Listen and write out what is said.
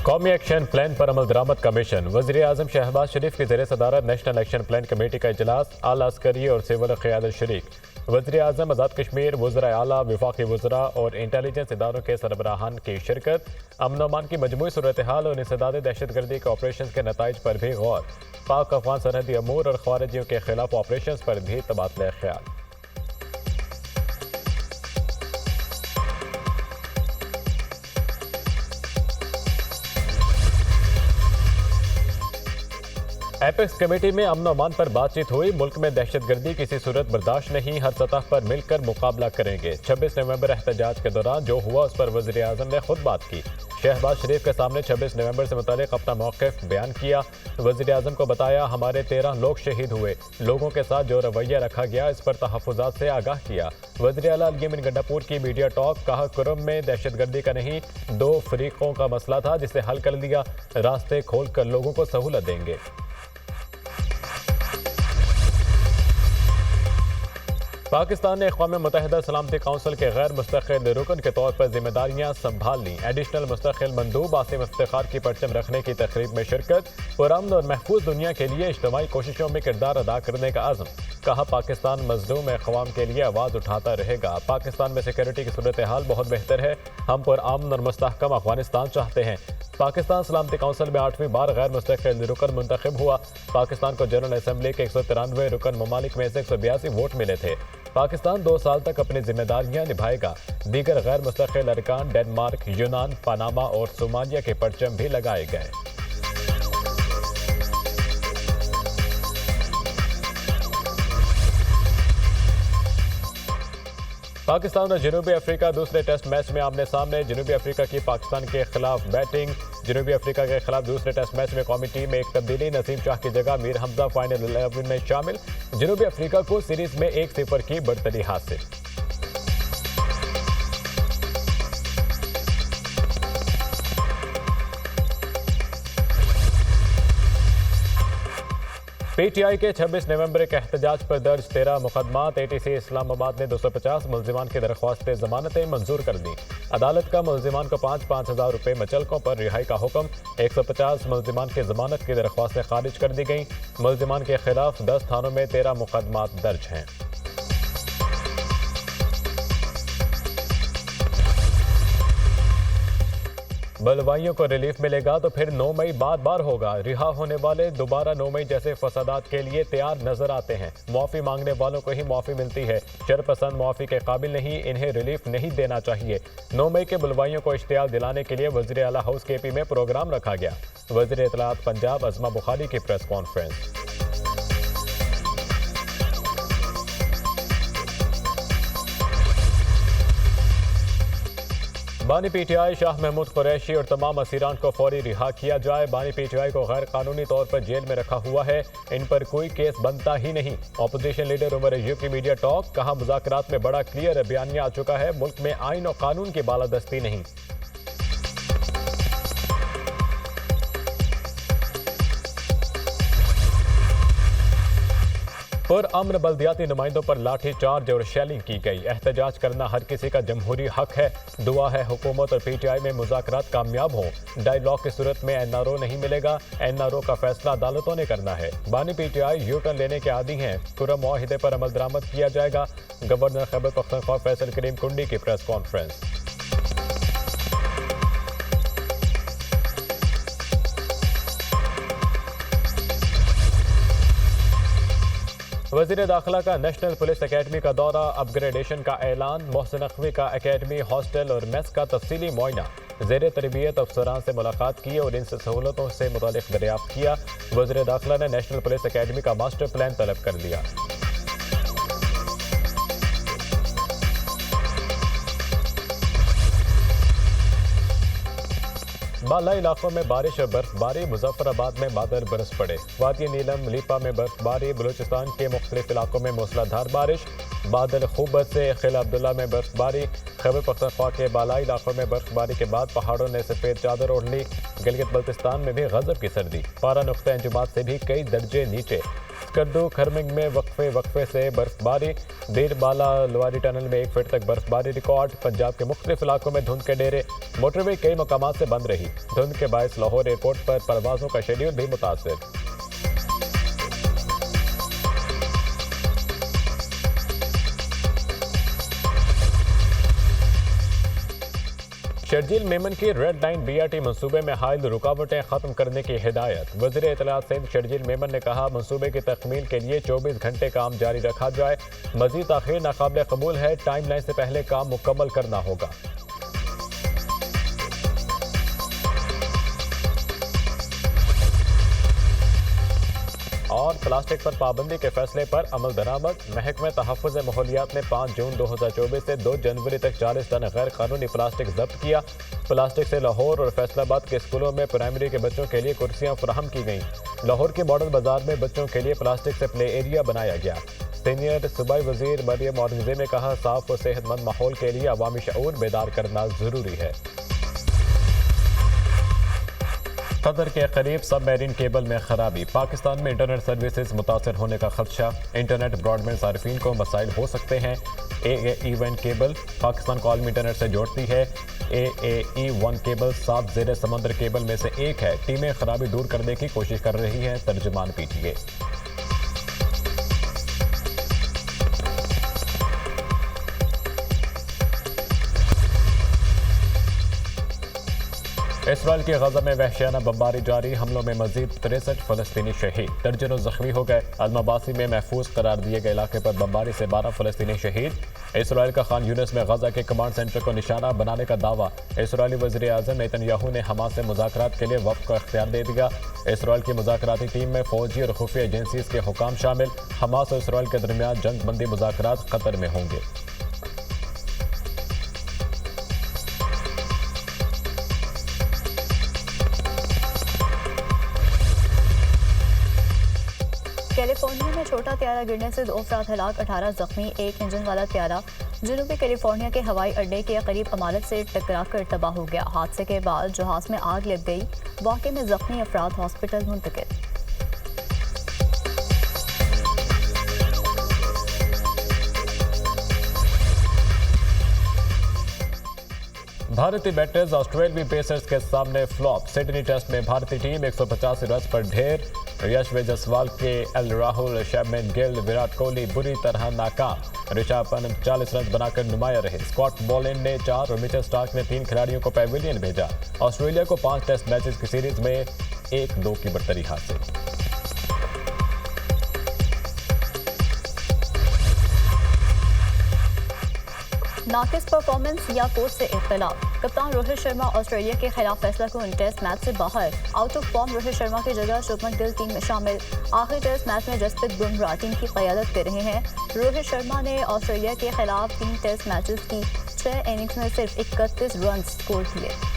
कौमी action plan पर अमल दरामद commission. वज़ीर आज़म शहबाज शरीफ की ज़ेर सदारत नेशनल एक्शन प्लान कमेटी का इजलास, आला अस्करी और सिविल क़यादत शरीक। वज़ीर आज़म, आज़ाद कश्मीर, वज़राए आला, वफाकी वज़रा और इंटेलिजेंस इदारों के सरबराहान की शिरकत। अमन अमान की मजमूई सूरत हाल और इंसदाद दहशतगर्दी के ऑपरेशन के नताइज पर भी गौर। पाक अफगान सरहदी अमूर और खारिजियों के खिलाफ ऑपरेशन पर भी तबादला ख्याल। एपेक्स कमेटी में अमन अमान पर बातचीत हुई। मुल्क में दहशतगर्दी किसी सूरत बर्दाश्त नहीं, हर सतह पर मिलकर मुकाबला करेंगे। 26 नवंबर एहतजाज के दौरान जो हुआ उस पर वज़ीर आज़म ने खुद बात की। शहबाज शरीफ के सामने 26 नवंबर से मुतालिक अपना मौक़िफ़ बयान किया। वज़ीर आज़म को बताया, हमारे 13 लोग शहीद हुए, लोगों के साथ जो रवैया रखा गया इस पर तहफ़्फ़ुज़ात से आगाह किया। वज़ीर आला अल-यमन गंडापुर की मीडिया टॉक, कहा कुरम में दहशतगर्दी का नहीं, 2 फ़रीक़ों का मसला था जिसे हल कर लिया, रास्ते खोल कर लोगों को सहूलत देंगे। पाकिस्तान ने अक़वाम मुत्तहिदा सलामती काउंसिल के गैर मुस्तक़िल रुकन के तौर पर जिम्मेदारियां संभाल लीं। एडिशनल मुस्तक़िल मंदूब आसिम इफ्तिखार की परचम रखने की तक़रीब में शिरकत। पुरअमन और महफूज दुनिया के लिए इज्तिमाई कोशिशों में किरदार अदा करने का आज़म। कहा, पाकिस्तान मज़लूम अक़वाम के लिए आवाज़ उठाता रहेगा। पाकिस्तान में सिक्योरिटी की सूरत हाल बहुत बेहतर है, हम पुरअमन और मुस्तहकम अफ़गानिस्तान चाहते हैं। पाकिस्तान सलामती काउंसिल में 8वीं बार गैर मुस्तक़िल रुकन मुंतखब हुआ। पाकिस्तान को जनरल असम्बली के 193 रुकन ममालिक में से 182 वोट मिले थे। पाकिस्तान 2 साल तक अपनी जिम्मेदारियां निभाएगा। दीगर गैर मुस्तक़िल अरकान डेनमार्क, यूनान, पनामा और सोमालिया के परचम भी लगाए गए। पाकिस्तान और जनूबी अफ्रीका दूसरे टेस्ट मैच में आमने सामने। जनूबी अफ्रीका की पाकिस्तान के खिलाफ बैटिंग। जनूबी अफ्रीका के खिलाफ दूसरे टेस्ट मैच में कौमी टीम में एक तब्दीली, नसीम शाह की जगह मीर हमजा फाइनल 11 में शामिल। जनूबी अफ्रीका को सीरीज में 1-0 की बढ़तरी हासिल। पीटीआई के 26 नवंबर के एहतजाज पर दर्ज 13 मुकदमात। एटीसी इस्लामाबाद ने 250 मुल्जिमान की दरख्वास्तें जमानतें मंजूर कर दी। अदालत का मुल्जिमान को 5-5 हज़ार रुपये मचलकों पर रिहाई का हुक्म। 150 मुल्जिमान की जमानत की दरख्वास्तें खारिज कर दी गई। मुल्जिमान के खिलाफ 10 थानों में 13 मुकदमात दर्ज हैं। बलवाइयों को रिलीफ मिलेगा तो फिर 9 मई बार होगा। रिहा होने वाले दोबारा 9 मई जैसे फसादात के लिए तैयार नजर आते हैं। मुआफ़ी मांगने वालों को ही मुआफ़ी मिलती है। शरपसंद मुआफ़ी के काबिल नहीं, इन्हें रिलीफ नहीं देना चाहिए। 9 मई के बलवाइयों को इश्तियाल दिलाने के लिए वज़ीर आला हाउस केपी में प्रोग्राम रखा गया। वज़ीर इत्तलाआत पंजाब अज़मा बुखारी की प्रेस कॉन्फ्रेंस। बानी पीटीआई शाह महमूद कुरैशी और तमाम असीरान को फौरी रिहा किया जाए। बानी पीटीआई को गैर कानूनी तौर पर जेल में रखा हुआ है, इन पर कोई केस बनता ही नहीं। अपोजिशन लीडर उमर अय्यूब की मीडिया टॉक, कहा मुज़ाकरात में बड़ा क्लियर बयानिया आ चुका है, मुल्क में आइन और कानून की बालादस्ती नहीं। पुरअमन बल्दियाती नुमाइंदों पर लाठी चार्ज और शेलिंग की गई। एहतजाज करना हर किसी का जमहूरी हक है। दुआ है हुकूमत और पीटीआई में मुज़ाकरात कामयाब हों। डायलॉग की सूरत में एनआरओ नहीं मिलेगा, एनआरओ का फैसला अदालतों ने करना है। बानी पीटीआई यू टर्न लेने के आदी हैं। कुरम मुआहिदे पर अमल दरामद किया जाएगा। गवर्नर खैबर पख्तूनख्वा फैसल करीम कुंडी की प्रेस कॉन्फ्रेंस। वज़ीर दाखिला का नेशनल पुलिस अकेडमी का दौरा, अपग्रेडेशन का ऐलान। मोहसिन नकवी का अकेडमी, हॉस्टल और मेस का तफसीली मुआयना। ज़ेर तरबियत अफसरान से मुलाकात की और इनसे सहूलतों से मुतालिक दरियाफ्त किया। वज़ीर दाखिला ने नेशनल पुलिस अकेडमी का मास्टर प्लान तलब कर लिया। बाला इलाकों में बारिश और बर्फबारी। मुजफ्फराबाद में बादल बरस पड़े। वादी नीलम लीपा में बर्फबारी। बलूचिस्तान के मुख्तलिफ इलाकों में मूसलाधार बारिश। बादल खूबत से खिला अब्दुल्ला में बर्फबारी। खैबर पख्तूनख्वा के बालाई इलाकों में बर्फबारी के बाद पहाड़ों ने सफ़ेद चादर ओढ़ ली। गिलगित बल्तिस्तान में भी गजब की सर्दी। पारा नुक्ता अंजुमात से भी कई दर्जे नीचे। स्कर्दू खरमिंग में वक्फे से बर्फबारी, देर बाला लुआरी टनल में 1 फीट तक बर्फबारी रिकॉर्ड। पंजाब के मुख्तलिफ इलाकों में धुंध के डेरे, मोटरवे कई मकामात से बंद रही। धुंध के बायस लाहौर एयरपोर्ट पर परवाजों का शेड्यूल भी मुतासर। शर्जील मेमन की रेड लाइन BRT मंसूबे में हायल रुकावटें खत्म करने की हिदायत। वज़ीर इत्तलात सिंध शर्जील मेमन ने कहा, मंसूबे की तकमील के लिए 24 घंटे काम जारी रखा जाए। मजीद ताखीर नाकाबिल कबूल है, टाइमलाइन से पहले काम मुकम्मल करना होगा। और प्लास्टिक पर पाबंदी के फैसले पर अमल दरामद। महकमा तहफ़्फ़ुज़ माहौलियात ने 5 जून 2024 से 2 जनवरी तक 40 टन गैर कानूनी प्लास्टिक जब्त किया। प्लास्टिक से लाहौर और फैसलाबाद के स्कूलों में प्राइमरी के बच्चों के लिए कुर्सियां फराहम की गईं। लाहौर के मॉडल बाजार में बच्चों के लिए प्लास्टिक से प्ले एरिया बनाया गया। सीनियर सूबाई वजीर मरियम औरंगज़ेब ने कहा, साफ और सेहतमंद माहौल के लिए अवामी शऊर बेदार करना जरूरी है। कतर के करीब सबमरीन केबल में खराबी, पाकिस्तान में इंटरनेट सर्विसेज मुतासर होने का खदशा। इंटरनेट ब्रॉडबैंड सार्फिन को मसाइल हो सकते हैं। AAE1 केबल पाकिस्तान को आलमी इंटरनेट से जोड़ती है। AAE1 केबल 7 ज़ेर समंदर केबल में से एक है। टीमें खराबी दूर करने की कोशिश कर रही हैं। तर्जुमान PTA। इसराइल की गजा में वहशियाना बमबारी जारी, हमलों में मजीद 63 फलस्तीनी शहीद, दर्जनों जख्मी हो गए। अलमबासी में महफूज करार दिए गए इलाके पर बमबारी से 12 फलस्तीनी शहीद। इसराइल का खान यूनिस में गजा के कमांड सेंटर को निशाना बनाने का दावा। इसराइली वज़ीर आज़म नेतन्याहू ने हमास से मुज़ाकरात के लिए वफ़द को इख्तियार दे दिया। इसराइल की मुज़ाकराती टीम में फौजी और खुफिया एजेंसीज के हुकाम शामिल। हमास और इसराइल के दरमियान जंग बंदी मुज़ाकरात खतर में होंगे। कैलिफोर्निया में छोटा त्यारा गिरने से 2 अफराद हलाक, 18 जख्मी। एक इंजन वाला त्यारा जनूबी कैलिफोर्निया के हवाई अड्डे के करीब इमारत से टकराकर तबाह हो गया। हादसे के बाद जहाज में आग लग गई। वाक़े में जख्मी अफराद हॉस्पिटल मुंतकिल। भारतीय बैटर्स ऑस्ट्रेलियाई पेसर्स के सामने फ्लॉप। सिडनी टेस्ट में भारतीय टीम 185 रन पर ढेर। यशवेंद्र जायसवाल के एल राहुल, शुभमन गिल, विराट कोहली बुरी तरह नाकाम। ऋषभ पंत 40 रन बनाकर नुमाया रहे। स्कॉट बोलिन ने 4 और मिचेल स्टार्क ने 3 खिलाड़ियों को पैविलियन भेजा। ऑस्ट्रेलिया को 5 टेस्ट मैचेस की सीरीज में 1-2 की बढ़तरी हासिल। नाकिस परफॉर्मेंस या कोच से इख्तिलाफ, कप्तान रोहित शर्मा ऑस्ट्रेलिया के खिलाफ फैसला कौन टेस्ट मैच से बाहर। Out of form Rohit Sharma की जगह शुभमन गिल टीम में शामिल। आखिरी टेस्ट मैच में जसप्रीत बुमराह टीम की क़यादत कर रहे हैं। रोहित शर्मा ने ऑस्ट्रेलिया के खिलाफ 3 टेस्ट मैचेस की 6 इनिंग्स में सिर्फ 31 रन स्कोर किए।